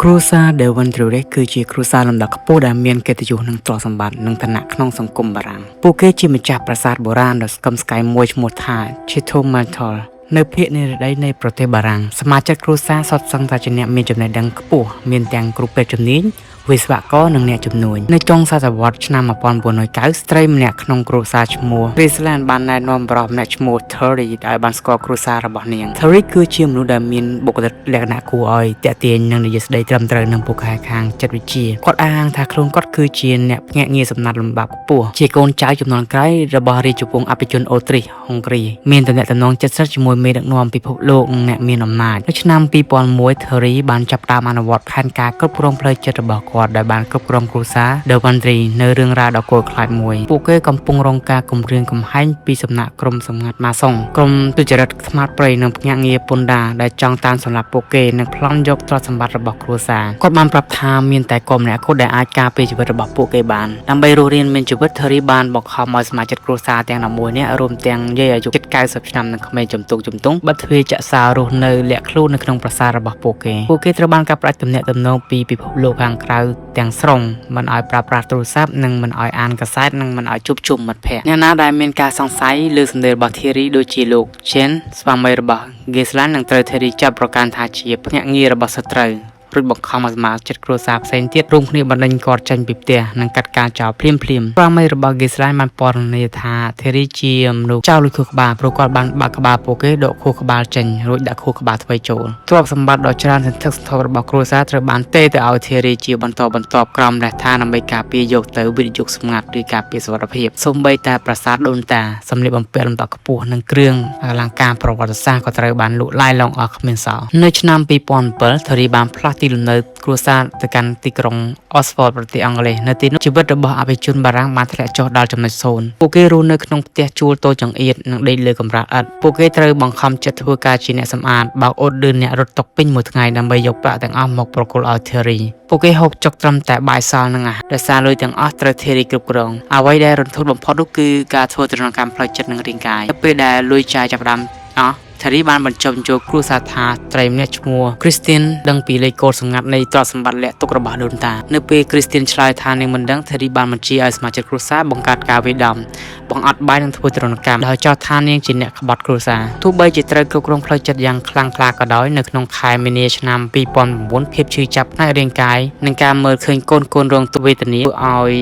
គ្រួសារដែលវិនទ្រេសគឺជាគ្រួសារលំដាប់ខ្ពស់ដែលមានកិត្តិយសនិងទ្រព្យសម្បត្តិនិងឋានៈក្នុងសង្គមបារាំងពួកគេជាម្ចាស់ប្រាសាទបុរាណដ៏ស្កឹមស្កៃមួយឈ្មោះថា Chateau Martel នៅភាគនិរតីនៃប្រទេសបារាំងសមាជិកគ្រួសារសុទ្ធសឹងតែជាអ្នកមានចំណេះដឹងខ្ពស់មានទាំងគ្រូពេទ្យជំនាញវិស្វករនិងអ្នកជំនួញនៅចុងសតវត្សឆ្នាំ1990ស្ត្រីម្នាក់ក្នុងគ្រួសារឈ្មោះ Graceland បានណែនាំប្រុសម្នាក់ឈ្មោះ Terry ដែលបានស្គាល់គ្រួសាររបស់នាង Terry គឺជាមនុស្សដែលមានបុគ្គលិកលក្ខណៈគួរឲ្យទាក់ទាញនិងនិយាយស្ដីត្រឹមត្រូវនិងពូកែខាងចិត្តវិទ្យាគាត់អះអាងថាខ្លួនគាត់គឺជាអ្នកភ្នាក់ងារសំណាក់លំដាប់ខ្ពស់ជាកូនចៅជំនាន់ក្រោយរបស់រាជវង្សអភិជនអូទ្រីសហុងគ្រីមានទំនាក់ទំនងជិតស្និទ្ធជាមួយមេដឹកនាំពិភពលោកនិងអ្នកមានអំណាចនៅឆ្នាំ2001 Terry បានចាប់ផ្ដើមអនុវត្តផែនការគ្រប់គ្រងផ្លូវចិត្តរបស់គាត់ដែលបានគ្រប់គ្រងគ្រួសារ The Country នៅរឿងរ៉ាវដ៏គួរខ្លាចមួយពួកគេកំពុងរងការគំរាមកំហែងពីសំណាក់ក្រុមសម្ងាត់ម៉ាសុងក្រុមទុច្ចរិតស្មាតព្រៃនិងភ្នាក់ងារពន្ធដារដែលចង់តាមសម្លាប់ពួកគេនិងប្លន់យកទ្រព្យសម្បត្តិរបស់គ្រួសារគាត់បានប្រាប់ថាមានតែគាត់ម្នាក់គត់ដែលអាចការពារជីវិតរបស់ពួកគេបានដើម្បីរស់រានមានជីវិត Terry បានបង្ខំឲ្យសមាជិកគ្រួសារទាំង11នាក់រួមទាំងយាយអាយុជិត90ឆ្នាំនិងក្មេងជំទង់បិទទ្វារចាក់សាររស់នៅលាក់ខ្លួននៅក្នុងប្រាសាទរបស់ពួកគេត្រូវបានកាប់ផ្តាច់ទំនាក់ទំនងពីពិភពលោកខាងក្រៅទាំងស្រុងមិនឲ្យប្រើប្រាស់ទូរស័ព្ទនិងមិនឲ្យអានកាសែតនិងមិនឲ្យជួបជុំមិត្តភ័ក្តិអ្នកណាដែលមានការសង្ស័យលើសម្ដីរបស់ Terry ដូចជាលោក Chen ស្វាមីរបស់ Graceland នឹងត្រូវ Terry ចាប់ប្រកាន់ថាជាភ្នាក់ងាររបស់សត្រូវរួចបង្ខំឲ្យសមាជិកគ្រួសារផ្សេងទៀតរួមគ្នាបណ្ដេញគាត់ចេញពីផ្ទះនិងកាត់ការចោលភ្លាមស្វាមីរបស់ Graceland បានពណ៌នាថា Terry ជាមនុស្សចោលលួចខួរក្បាលព្រោះគាត់បានបាក់ក្បាលពួកគេដកខួរក្បាលចេញរួចដាក់ខួរក្បាលថ្មីចូលទ្រព្យសម្បត្តិដ៏ច្រើនសន្ធឹកសន្ធាប់របស់គ្រួសារត្រូវបានទេទៅឲ្យ Terry ជាបន្តក្រោមរាជថាដើម្បីការពារយកទៅវិនិយោគសម្ងាត់ឬការពារសុវត្ថិភាពសូម្បីតែប្រាសាទដូនតាសម្លៀកបំពាក់លំដាប់ខ្ពស់និងគ្រឿងអលង្ការប្រវត្តិសាស្ត្រក៏ត្រូវបានលក់ឡាយឡងអស់គ្មានសល់នៅឆ្នាំ2007 Terry បានផ្លាស់ទីលំនៅគ្រួសារទៅកាន់ទីក្រុង Oxford ប្រទេសអង់គ្លេសនៅទីនោះជីវិតរបស់អភិជនបារាំងបានធ្លាក់ចុះដល់ចំណុចសូន្យពួកគេរស់នៅក្នុងផ្ទះជួលតូចចង្អៀតនិងដេកលើកម្រាលឥដ្ឋពួកគេត្រូវបង្ខំចិត្តធ្វើការជាអ្នកសម្អាតបើកអូតឌឺអ្នករត់តុពេញមួយថ្ងៃដើម្បីយកប្រាក់ទាំងអស់មកប្រគល់ឲ្យ Terry ពួកគេហូបចុកត្រឹមតែបាយសល់និងអាហារដោយសារលុយទាំងអស់ត្រូវ Terry គ្រប់គ្រងអ្វីដែលរន្ធត់បំផុតនោះគឺការធ្វើទរណកម្មផ្លូវចិត្តនិងរាងកាយពេលដែលលុយចាយចាប់ផ្ដើមTerry បានបញ្ចុះបញ្ចូលគ្រួសារថាត្រីម្នាក់ឈ្មោះ Christine ដឹងពីលេខកូដសម្ងាត់នៃទ្រព្យសម្បត្តិលាក់ទុករបស់ដូនតានៅពេល Christine ឆ្លើយថានាងមិនដឹង Terry បានបញ្ជាឲ្យសមាជិកគ្រួសារបង្កើតការវាយដំបង្អត់បាយនិងធ្វើទរណកម្មដោយចោទថានាងជាអ្នកក្បត់គ្រួសារទោះបីជាត្រូវគ្រប់គ្រងផ្លូវចិត្តយ៉ាងខ្លាំងក្លាក៏ដោយនៅក្នុងខែមីនាឆ្នាំ2009ភាពឈឺចាប់ផ្នែករាងកាយនិងការមើលឃើញកូនរងទុក្ខវេទនាឲ្យ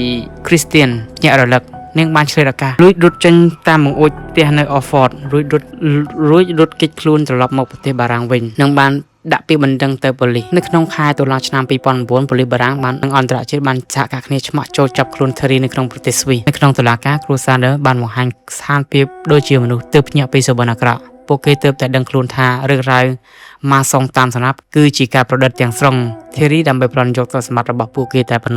Christine ញាក់រលឹកនាងបានឆ្លៀតឱកាសលួចរត់ចេញតាមបង្អួចផ្ទះនៅ Oxford រួចរត់គេចខ្លួនត្រឡប់មកប្រទេសបារាំងវិញនិងបានដាក់ពាក្យបណ្ដឹងទៅប៉ូលីសនៅក្នុងខែតុលាឆ្នាំ2009ប៉ូលីសបារាំងបាននិងអន្តរជាតិបានសហការគ្នាឆ្មាក់ចូលចាប់ខ្លួន Terry នៅក្នុងប្រទេសស្វីសនៅក្នុងតុលាការគ្រួសារបានបង្ហាញស្ថានភាពដូចជាមនុស្សទើបភ្ញាក់ពីសុបិនអាក្រក់ពួកគេទើបតែដឹងខ្លួនថារឿងរ៉ាវម៉ាសុងតាមសំណាប់គឺជាការប្រឌិតទាំងស្រុង Terry ដើម្បីប្លន់យកទ្រព្យសម្បត្តិរបស់ពួកគេតែ